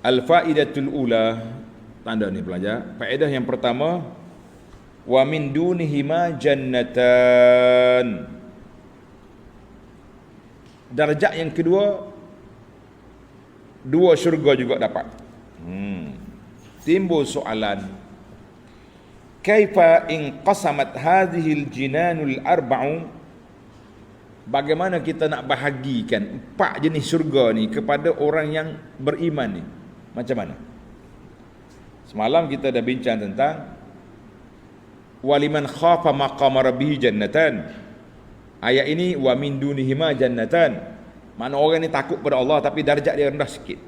Al-faidatul ula, tanda ni pelajar. Faedah yang pertama, wa min dunihima jannatan. Darjat yang kedua, dua syurga juga dapat. Timbul soalan, kaifa in qasamat hadhil jinanul arba'u, bagaimana kita nak bahagikan empat jenis syurga ni kepada orang yang beriman ni? Macam mana? Semalam kita dah bincang tentang waliman khafa maqama rabbih jannatan. Ayat ini wa min dunihima jannatan. Mana orang ni takut pada Allah tapi darjat dia rendah sikit.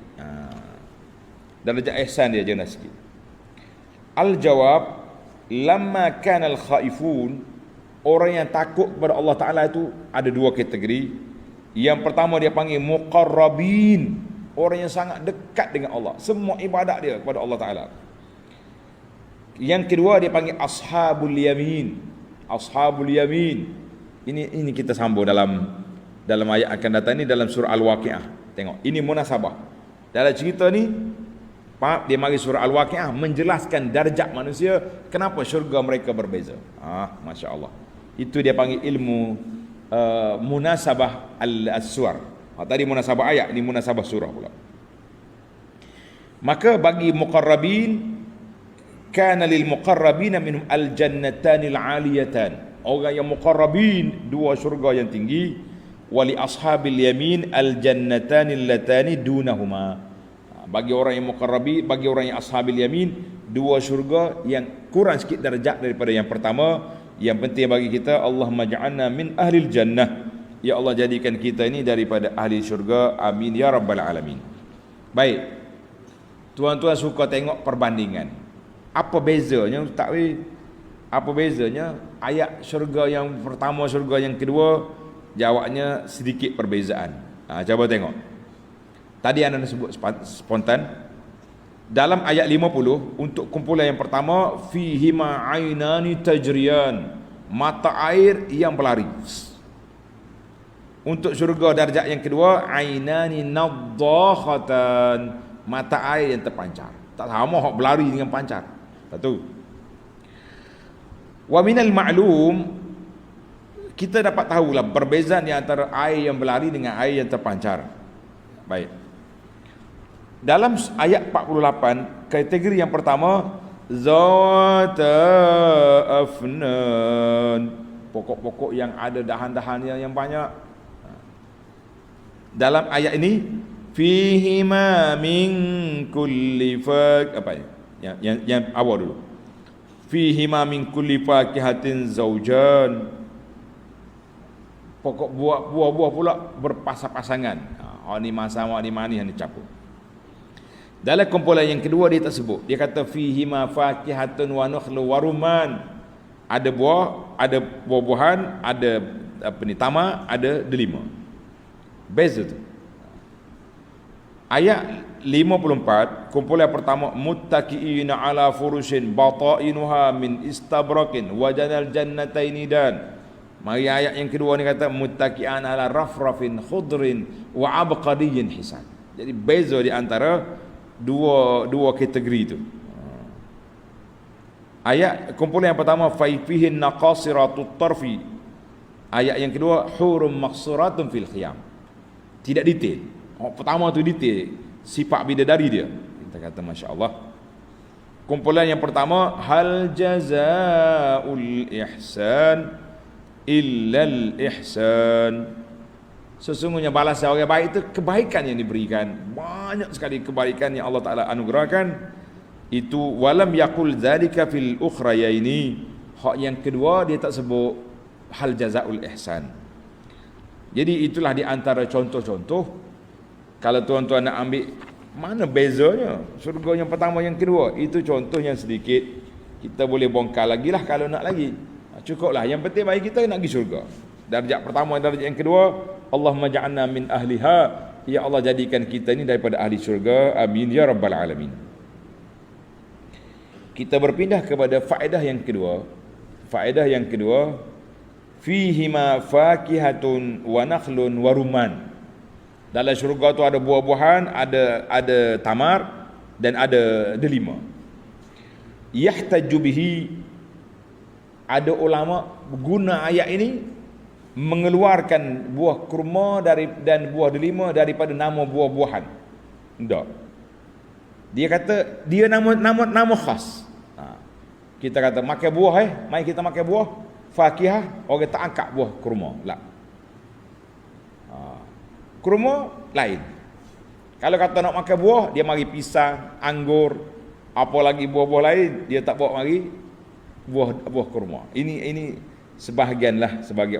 Darjat ihsan dia rendah sikit. Al-jawab, lamma kana al-khaifun, orang yang takut kepada Allah Ta'ala itu ada dua kategori. Yang pertama dia panggil muqarrabin, orang yang sangat dekat dengan Allah, semua ibadat dia kepada Allah Ta'ala. Yang kedua dia panggil ashabul yamin. Ashabul yamin ini kita sambung dalam ayat akan datang ni, dalam surah Al-Waqi'ah. Tengok, ini munasabah dalam cerita ni. Dia mari surah Al-Waqi'ah menjelaskan darjat manusia, kenapa syurga mereka berbeza. Masya Allah, itu dia panggil ilmu munasabah al-suwar. Tadi munasabah ayat, ini munasabah surah pula. Maka bagi muqarrabin, kana lil muqarrabina minhum al-jannatanil aliyatan, orang yang muqarrabin dua syurga yang tinggi. Wali ashabil yamin al-jannatanil latani dunahuma, bagi orang yang muqarrabi, bagi orang yang ashabil yamin, dua syurga yang kurang sikit darjat daripada yang pertama. Yang penting bagi kita, Allahumma ja'alna min ahlil jannah, ya Allah jadikan kita ini daripada ahli syurga, amin ya rabbal alamin. Baik, tuan-tuan suka tengok perbandingan. Apa bezanya tak weh? Apa bezanya ayat syurga yang pertama, syurga yang kedua? Jawabnya sedikit perbezaan. Cuba tengok. Tadi anda sebut spontan. Dalam ayat 50, untuk kumpulan yang pertama, fihima ainani tajriyan, mata air yang berlari. Untuk syurga darjat yang kedua, ainani naddakhatan, mata air yang terpancar. Tak sama hak berlari dengan pancar. Satu. Wa minal ma'lum, kita dapat tahulah perbezaan di antara air yang berlari dengan air yang terpancar. Baik. Dalam ayat 48, kategori yang pertama, zawata afnan, pokok-pokok yang ada dahan-dahannya yang banyak. Dalam ayat ini, fihima min kulli yang awal dulu. Fihima min kulli fakihatin zawjan, pokok buah-buah pula berpasang-pasangan. Ni masam, ni manis, ni campur. Dalam kumpulan yang kedua dia tak sebut. Dia kata fihima fakihatun wa nakhlu wa rumman. Ada buah, ada buah-buahan, ada tamar, ada delima. Beza tu. Ayat 54, kumpulan pertama, muttaqiina ala furushin batainuha min istabrakin wa janal jannataini dan. Mari ayat yang kedua ni kata muttaqian ala rafrafin khudrin wa abqadiyyin hisan. Jadi beza di antara dua kategori itu. Ayat kumpulan yang pertama, faifihin naqasiratut tarfi. Ayat yang kedua, hurum maqsuratun fil khiyam. Tidak detail. Pertama tu detail, sifat bidadari dia. Kita kata masya-Allah. Kumpulan yang pertama, hal jazaa'ul ihsan illal ihsan. Sesungguhnya balasan orang baik itu kebaikan yang diberikan. Banyak sekali kebaikan yang Allah Ta'ala anugerahkan. Itu walam yakul dzalika fil ukhrayaini. Hak yang kedua dia tak sebut hal jazaul ihsan. Jadi itulah di antara contoh-contoh. Kalau tuan-tuan nak ambil mana bezanya syurga yang pertama yang kedua, itu contoh yang sedikit. Kita boleh bongkar lagi lah kalau nak lagi. Cukuplah, yang penting bagi kita nak pergi syurga. Darjat pertama, darjat yang kedua, Allahumma ja'alna min ahliha, ya Allah jadikan kita ini daripada ahli syurga, amin ya rabbal alamin. Kita berpindah kepada faedah yang kedua. Faedah yang kedua, fihima fakihatun wa nakhlun wa rumman. Dalam syurga tu ada buah-buahan, ada tamar, dan ada delima. Yahtaju bihi, ada ulama guna ayat ini mengeluarkan buah kurma dan buah delima daripada nama buah-buahan. Tak. Dia kata dia nama khas. Kita kata makan buah, mari kita makan buah fakihah, orang tak angkat buah kurma. Tak. Kurma lain. Kalau kata nak makan buah, dia mari pisang, anggur, apa lagi buah-buah lain, dia tak bawa mari buah kurma. Ini sebahagian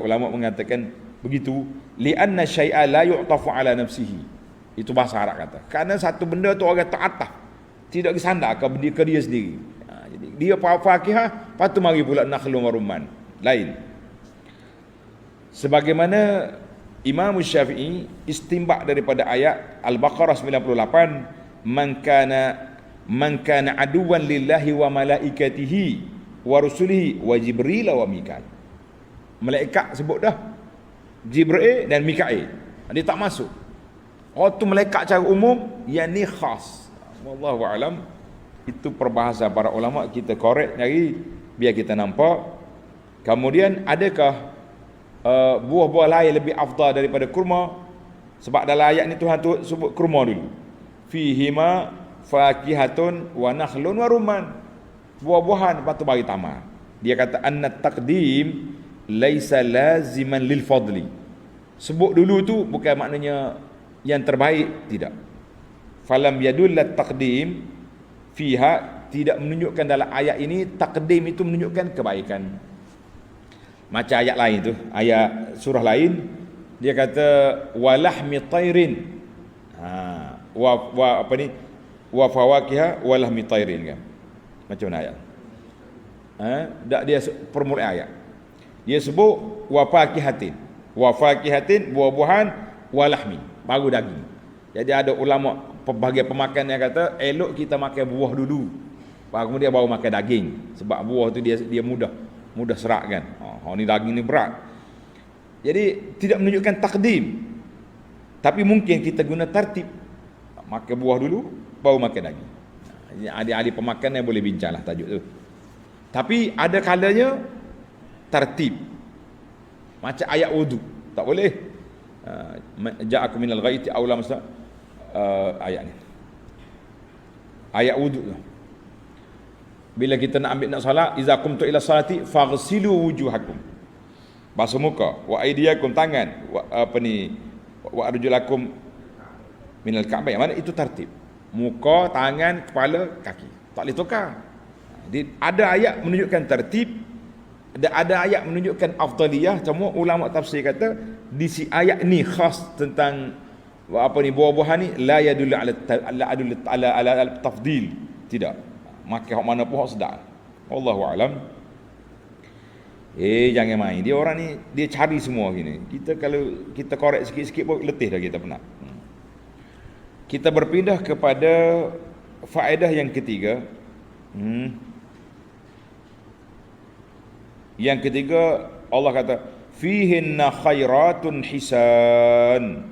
ulama mengatakan begitu, li'anna syai'a la yu'tafu ala nafsihi. Itu bahasa Arab kata. Kerana satu benda tu orang ta'ataf, tidak disandar ke dia sendiri. Jadi dia fakihah, lepas tu mari pula nakhlun wa rumman. Lain. Sebagaimana Imam Syafi'i istinbat daripada ayat Al-Baqarah 98, man kana aduwan lillahi wa malaikatihi wa rusulihi wa Jibril wa Mikail. Malaikat sebut dah, Jibril dan Mikail. Dia tak masuk. Oh tu malaikat secara umum, yang ni khas. Wallahu alam. Itu perbahasa para ulama, kita korek nyari biar kita nampak. Kemudian adakah buah-buah lain lebih afdal daripada kurma? Sebab dalam ayat ni Tuhan tu sebut kurma dulu. Fihima fakihatun wa nakhlun wa rumman. Buah-buahan, lepas tu bagi tamar. Dia kata anna taqdim laisa laziman lil fadli. Sebut dulu tu bukan maknanya yang terbaik, tidak. Falam yadullat taqdim fiha, tidak menunjukkan dalam ayat ini taqdim itu menunjukkan kebaikan. Macam ayat lain tu, ayat surah lain dia kata walahmi tairin. Wa apa ni? Wa fawakiha walahmi tairin kan. Macam mana ayat? Tak, dia permulaan ayat. Dia sebut wa fakihatin. Wa fakihatin, buah-buahan, walahmi, baru daging. Jadi ada ulama pembahagian pemakan yang kata elok kita makan buah dulu, kemudian baru makan daging. Sebab buah tu dia mudah serak kan. Ni daging ni berat. Jadi tidak menunjukkan takdim. Tapi mungkin kita guna tertib. Makan buah dulu, baru makan daging. Ahli-ahli pemakan yang boleh bincanglah tajuk tu. Tapi ada kalanya tertib. Macam ayat wudu, tak boleh. Ja'akum minal ghaiti aw lam ayat ni. Ayat wudu tu. Bila kita nak ambil nak solat, iza qumtu ila salati faghsilu wujuhakum. Basuh muka, wa aydiyakum, tangan, wa arjulakum minal ka'bayn. Mana itu tertib. Muka, tangan, kepala, kaki. Tak boleh tukar. Ada ayat menunjukkan tertib, ada ayat menunjukkan afdaliyah. Cuma ulama tafsir kata di si ayat ni khas tentang buah-buahan ni la yadullu ala tafdil. Tidak. Makan hak mana pun hak sedap. Wallahu alam. Jangan main. Dia orang ni dia cari semua gini. Kita kalau kita korek sikit-sikit pun letih dah kita penat. Kita berpindah kepada faedah yang ketiga. Yang ketiga, Allah kata fihinna khairatun hisan.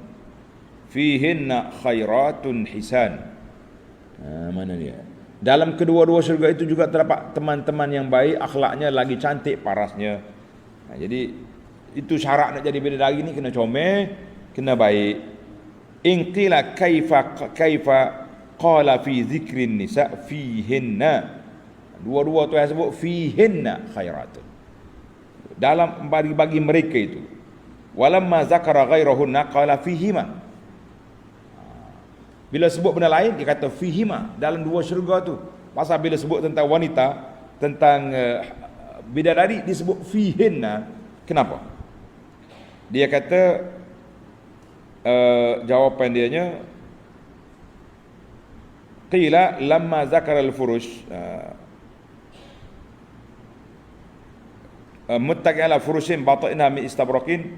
Fihinna khairatun hisan. Mana dia? Dalam kedua-dua syurga itu juga terdapat teman-teman yang baik, akhlaknya lagi cantik parasnya. Jadi itu syarat nak jadi bidadari ni, kena comel, kena baik. In qila kaifa qala fi zikrin nisa fihinna. Dua-dua tu yang sebut fihinna khairatun. Dalam bagi mereka itu. Walamma zakara ghairahunna qala fihima. Bila sebut benda lain, dia kata fihima, dalam dua syurga tu. Pasal bila sebut tentang wanita, tentang bidadari, disebut fihinna. Kenapa? Dia kata jawapan dianya qila lamma zakara al-furush muttaqi ala furushin bata'ina min istabrakin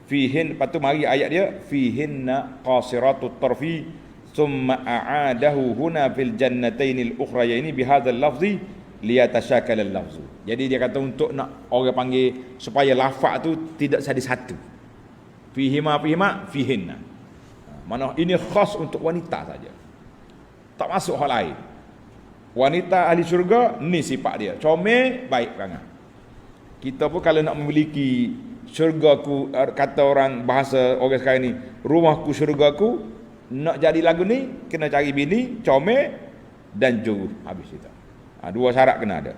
fihin. Patu mari ayat dia fihinna qasiratut tarfi thumma a'adahu huna fil jannatainil ukhrayaini bihadzal lafzi liyatashakkal al-lafzu. Jadi dia kata untuk nak orang panggil supaya lafaz tu tidak jadi satu. Fihima fihinna. Mana ini khas untuk wanita saja. tak masuk hal lain. Wanita ahli syurga ni sifat dia, comel, baik perangai. Kita pun kalau nak memiliki syurgaku, kata orang bahasa orang sekarang ni, rumahku syurgaku, nak jadi lagu ni kena cari bini comel dan juru, habis itu. Dua syarat kena ada.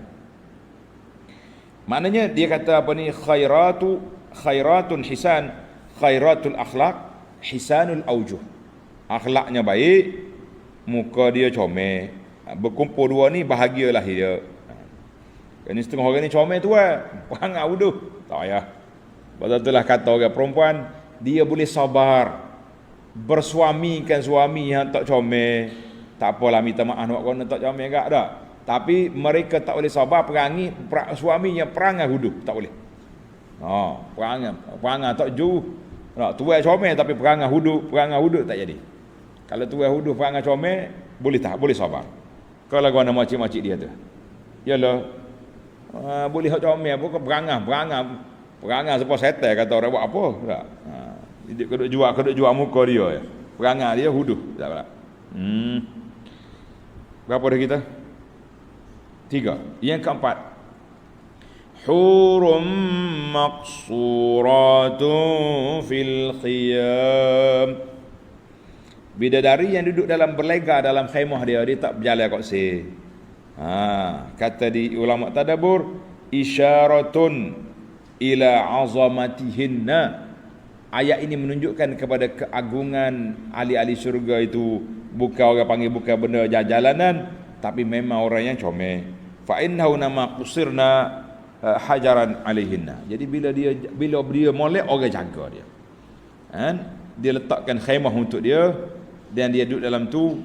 Maknanya dia kata apa ni, khairatun hisan, khairatul akhlak, hisanul aujuh. Akhlaknya baik, muka dia comel. Berkumpul dua ni bahagialah dia. Ini setengah orang ni comel tu perangai wudu. Tak payah. Betul-betul kata orang perempuan, dia boleh sabar bersuamikan suami yang tak comel. Tak apalah, minta maaf nak kena tak comel enggak dah. Tapi mereka tak boleh sabar perangi suami yang perangai wudu, tak boleh. Perangai tak jauh. Tuai comel tapi perangai wudu tak jadi. Kalau tuai wudu perangai comel, boleh tak? Boleh sabar. Kalau guna makcik-makcik dia tu. Yalah. Boleh hak comel apa ke perangai sebab setan kata orang buat apa tak. Dia keduk jual muka dia ya. Perangai dia wudu tak apa. Berapa dah kita? 3. Yang keempat, hurum maqsuratun fil khiyam. Bidadari yang duduk dalam berlega dalam khemah dia tak berjalan kat sini. Kata di ulama tadabbur, isyaratun ila azamatihinna. Ayat ini menunjukkan kepada keagungan ahli-ahli syurga itu. Bukan orang panggil bukan benda jalanan, tapi memang orang yang comel. Fa innahu nama qusirna hajaran alaihinna. Jadi bila dia molek, orang jaga dia. Dia letakkan khemah untuk dia dan dia duduk dalam tu.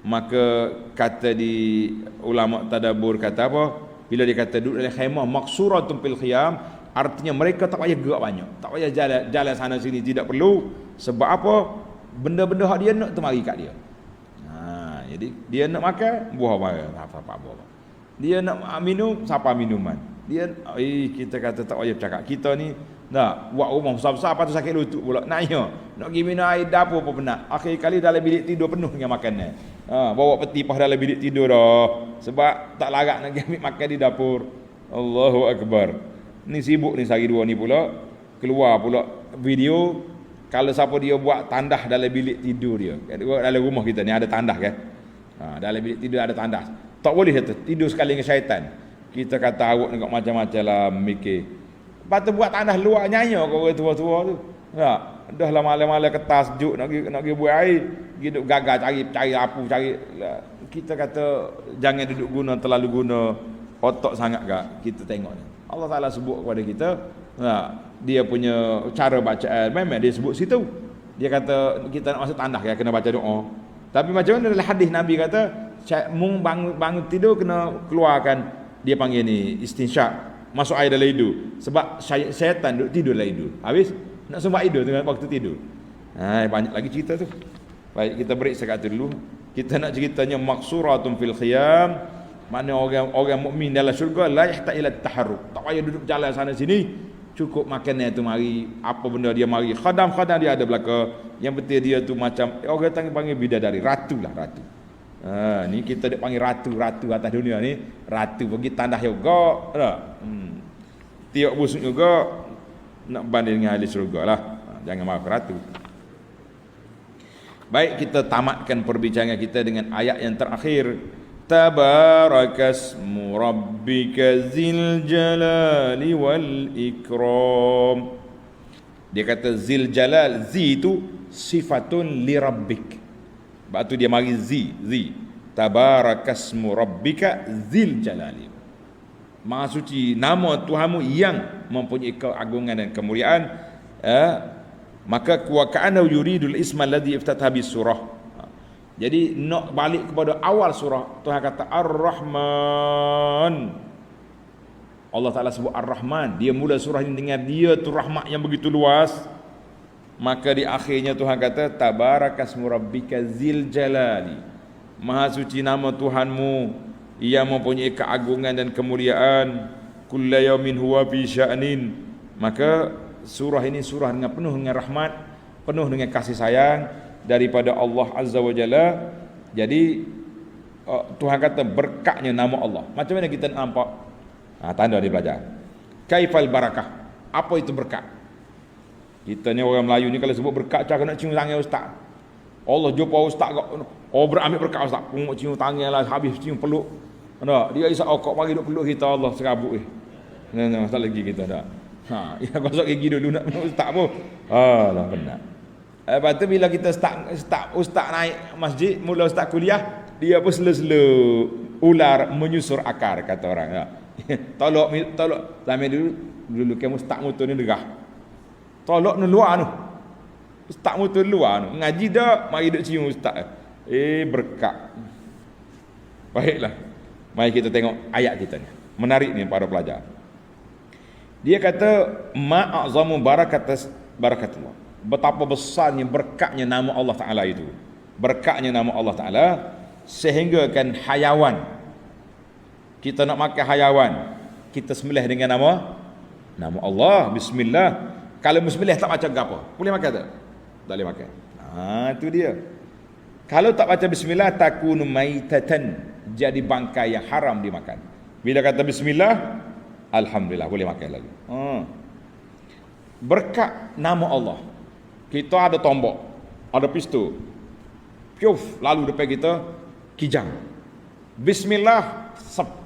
Maka kata di ulama tadabbur kata apa? Bila dia kata duduk dalam khemah maqsuratun fil khiyam, artinya mereka tak payah gerak banyak, tak payah jalan sana sini, tidak perlu. Sebab apa? Benda-benda hak dia nak tu mari kat dia. Jadi dia nak makan, buah apa buah. Dia nak minum, siapa minuman. Dia kita kata tak payah bercakap. Kita ni nak buat rumah besar-besar, apa tu sakit lutut pula. Nak pergi minum air dapur apa benar. Akhir kali dalam bilik tidur penuh dengan makanan. Bawa peti pas dalam bilik tidur dah. Sebab tak larat nak pergi ambil makan di dapur. Allahu Akbar. Ni sibuk ni sehari dua ni pula. Keluar pula video. Kalau siapa dia buat tandah dalam bilik tidur dia. Dalam rumah kita ni ada tandah kan. Dalam bilik tidur ada tandas. Tak boleh kata tidur sekali dengan syaitan. Kita kata awak nak macam-macam lah mikir. Lepas tu buat tandas luar nyanyi kau orang tua-tua tu. Dah lah malam-malam kertas sejuk nak pergi buat air. Pergi duduk gagal cari apu cari. Kita kata jangan duduk terlalu guna otak sangat kak. Kita tengok ni. Allah Ta'ala sebut kepada kita. Dia punya cara bacaan memang dia sebut situ. Dia kata kita nak masuk tandas kan, kena baca doa. Tapi macam mana dalam hadis Nabi kata, mung bangun tidur kena keluarkan, dia panggil ni istinsyak, masuk air dalam hidung. Sebab syaitan duduk tidur dalam hidung. Habis nak sembah hidung dengan waktu tidur. Banyak lagi cerita tu. Baik, kita break sekat dulu. Kita nak ceritanya maqsuratun fil khiyam. Makna orang mukmin dalam syurga la yahta ila taharruk. Tak payah duduk jalan sana sini. Cukup makanan tu mari, apa benda dia mari. Khadam-khadam dia ada belaka. Yang penting dia tu macam orang panggil bidadari, ratu lah, ratu. Ni kita dak panggil ratu atas dunia ni, ratu pergi tandas juga tak? Tiap busuk juga nak banding dengan ahli syurga lah. Jangan marah ratu. Baik, kita tamatkan perbincangan kita dengan ayat yang terakhir. Tabarakasmu rabbika zil jalali wal ikram. Dia kata zil jalal, zi itu sifatun li rabbik. Sebab tu dia mari zi. Tabarakasmu rabbika zil jalali. Maha suci nama Tuhanmu yang mempunyai keagungan dan kemuliaan. Maka wa ka'annahu yuridul isma alladhi iftataha bis surah. Jadi nak balik kepada awal surah, Tuhan kata Ar-Rahman. Allah Ta'ala sebut Ar-Rahman. Dia mula surah ini dengan dia tu rahmat yang begitu luas. Maka di akhirnya Tuhan kata Tabarakasmu rabbika zil jalali. Maha suci nama Tuhanmu yang mempunyai keagungan dan kemuliaan. Kulla yaumin huwa fi sya'nin. Maka surah ini surah dengan penuh dengan rahmat, penuh dengan kasih sayang daripada Allah Azza wa Jalla. Jadi Tuhan kata berkatnya nama Allah. Macam mana kita nampak? Tanda dia belajar. Kaifal barakah? Apa itu berkat? Kita ni orang Melayu ni kalau sebut berkat cakap nak cium tangan ustaz. Allah jumpa ustaz berambil berkat ustaz. Punguk cium tangan lah, habis cium peluk. Dia isap okok mari duk peluk kita, Allah serabut tak lagi kita dah. Ya gosok gigi dulu nak peluk ustaz pun. Lah benar. Lepas tu bila kita ustaz naik masjid, mula ustaz kuliah, dia pun selo-selo ular menyusur akar kata orang. Tolok sampai dulu kamu ustaz motor ni derah. Tolok nu luar tu. Ustaz motor luar tu. Ngaji dak, mari duk cium ustaz. Berkat. Baiklah. Mari kita tengok ayat kita ni. Menarik ni para pelajar. Dia kata ma'azamu barakatullah. Betapa besarnya berkatnya nama Allah Taala itu. Berkatnya nama Allah Taala sehingga kan hayawan, kita nak makan hayawan, kita sembelih dengan nama Allah, bismillah. Kalau bismillah tak baca apa? Boleh makan tak? Tak boleh makan. Itu dia. Kalau tak baca bismillah takunu maitatan, jadi bangkai yang haram dimakan. Bila kata bismillah, alhamdulillah boleh makan lagi. Berkat nama Allah. Kita ada tombak, ada pistol. Piuf, lalu depan kita kijang. Bismillah,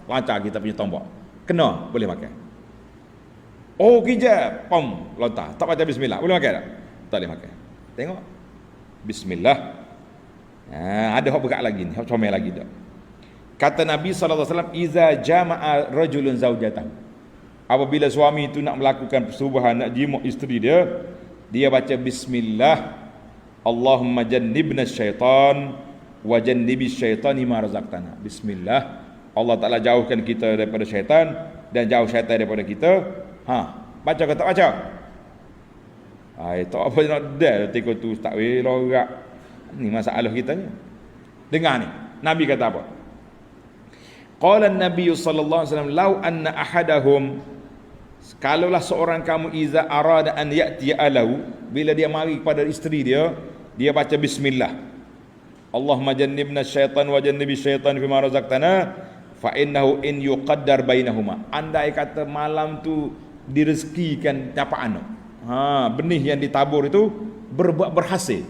lancar kita punya tombak. Kena, boleh makan. Kijang, pom, lontar. Tak baca bismillah, boleh makan tak? Tak boleh makan. Tengok. Bismillah. Ada hak berat lagi ni, hak comel lagi dak. Kata Nabi SAW, iza jama'a rajulun zaujatahu. Apabila suami itu nak melakukan persubuhan, nak jima isteri dia baca bismillah, Allahumma jannibna syaitan wa jannibis syaitani ma razaqtana. Bismillah, Allah Taala jauhkan kita daripada syaitan dan jauh syaitan daripada kita. Baca ke tak baca? Tak apa nak dah tengok tu ustaz lorak. Ni masalah kita ni. Dengar ni, Nabi kata apa? Qala an-nabiy sallallahu alaihi wasallam law anna ahadahum, kalaulah seorang kamu iza arada an ya'ti alahu, bila dia mari kepada isteri dia baca bismillah, Allahumma jannibna syaitan wa jannibis syaitan fima razaqtana fa innahu in yuqaddar bainahuma. Andai kata malam tu direzekikan dapat anak, benih yang ditabur itu berhasil,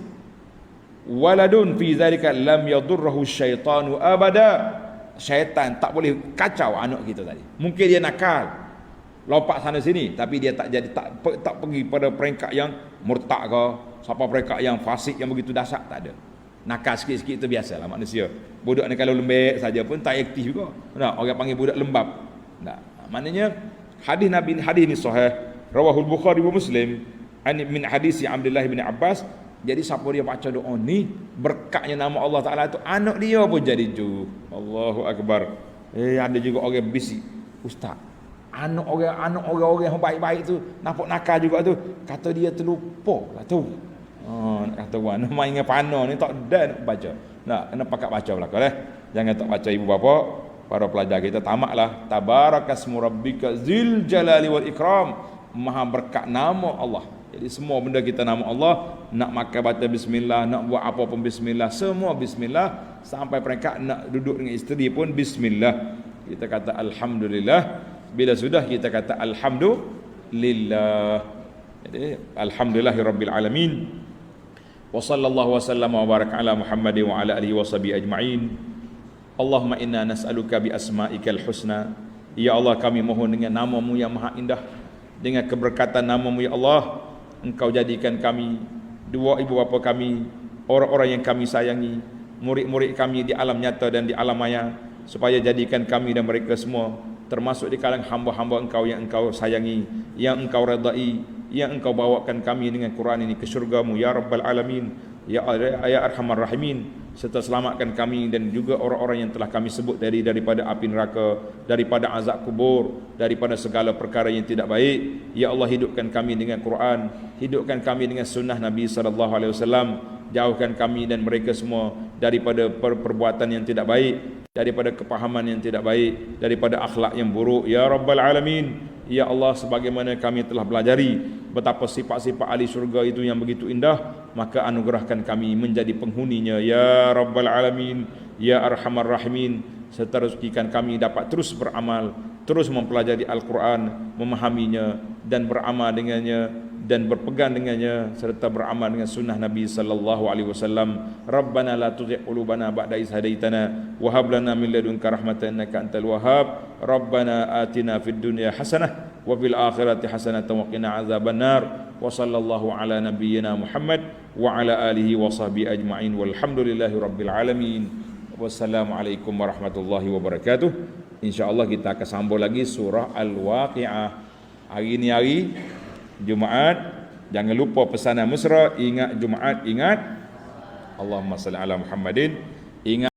waladun fi zalika lam yadurruhu syaitanu abada. Syaitan tak boleh kacau anak kita tadi. Mungkin dia nakal, lompat sana sini, tapi dia tak pergi pada peringkat yang murtad ke, siapa peringkat yang fasik yang begitu dahsyat, tak ada. Nakal sikit-sikit itu biasalah manusia. Budak ni kalau lembek saja pun tak aktif juga. Orang panggil budak lembab. Maknanya hadis Nabi, hadis ni sahih, rawahul Bukhari wa Muslim min hadis Abdullah bin Abbas. Jadi siapa dia baca doa ni, berkatnya nama Allah Taala tu, anak dia pun jadi ju. Allahu akbar. Ada juga orang bisik, ustaz, anak orang yang baik-baik tu nampak nakal juga tu, kata dia terlupa lah tu. Nak kata buat nama ingat panah ni tak ada nak baca. Kena pakat baca belaka Jangan tak baca ibu bapa. Para pelajar kita tamaklah. Tabarakasmu rabbika zil jalali wal ikram. Maha berkat nama Allah. Jadi semua benda kita nama Allah, nak makan baca bismillah, nak buat apa pun bismillah, semua bismillah, sampai peringkat nak duduk dengan isteri pun bismillah. Kita kata alhamdulillah. Bila sudah kita kata alhamdulillah. Jadi alhamdulillahirabbil alamin. Wa sallallahu wasallam wa baraka ala Muhammadin wa ala alihi washabihi ajma'in. Allahumma inna nas'aluka bi asma'ikal husna. Ya Allah, kami mohon dengan nama-Mu yang maha indah, dengan keberkatan nama-Mu ya Allah, Engkau jadikan kami, dua ibu bapa kami, orang-orang yang kami sayangi, murid-murid kami di alam nyata dan di alam maya, supaya jadikan kami dan mereka semua termasuk di kalangan hamba-hamba Engkau yang Engkau sayangi, yang Engkau redai, yang Engkau bawakan kami dengan Quran ini ke syurga-Mu ya Rabbal Alamin, ya Arhamar Rahimin. Serta selamatkan kami dan juga orang-orang yang telah kami sebut daripada api neraka, daripada azab kubur, daripada segala perkara yang tidak baik. Ya Allah, hidupkan kami dengan Quran, hidupkan kami dengan sunnah Nabi SAW, jauhkan kami dan mereka semua daripada perbuatan yang tidak baik, daripada kepahaman yang tidak baik, daripada akhlak yang buruk ya Rabbal Alamin. Ya Allah, sebagaimana kami telah belajari betapa sifat-sifat ahli syurga itu yang begitu indah, maka anugerahkan kami menjadi penghuninya ya Rabbal Alamin. ya arhamar rahimin, serta rezekikan kami dapat terus beramal, terus mempelajari Al-Quran, memahaminya dan beramal dengannya dan berpegang dengannya, serta beramal dengan sunnah Nabi sallallahu alaihi wasallam. Rabbana la tuzigh qulubana ba'da idh hadaitana wa hab lana min ladunka rahmatan innaka antal wahhab. Rabbana atina fid dunya hasanah wa fil akhirati hasanah wa qina azabannar. Wa sallallahu ala nabiyyina Muhammad wa ala alihi wa sahbihi ajma'in walhamdulillahi rabbil alamin. Wassalamualaikum warahmatullahi wabarakatuh. InsyaAllah kita akan sambung lagi surah Al-Waqi'ah. Hari ini hari Jumaat. Jangan lupa pesanan mesra. Ingat Jumaat, ingat Allahumma salli ala Muhammadin. Ingat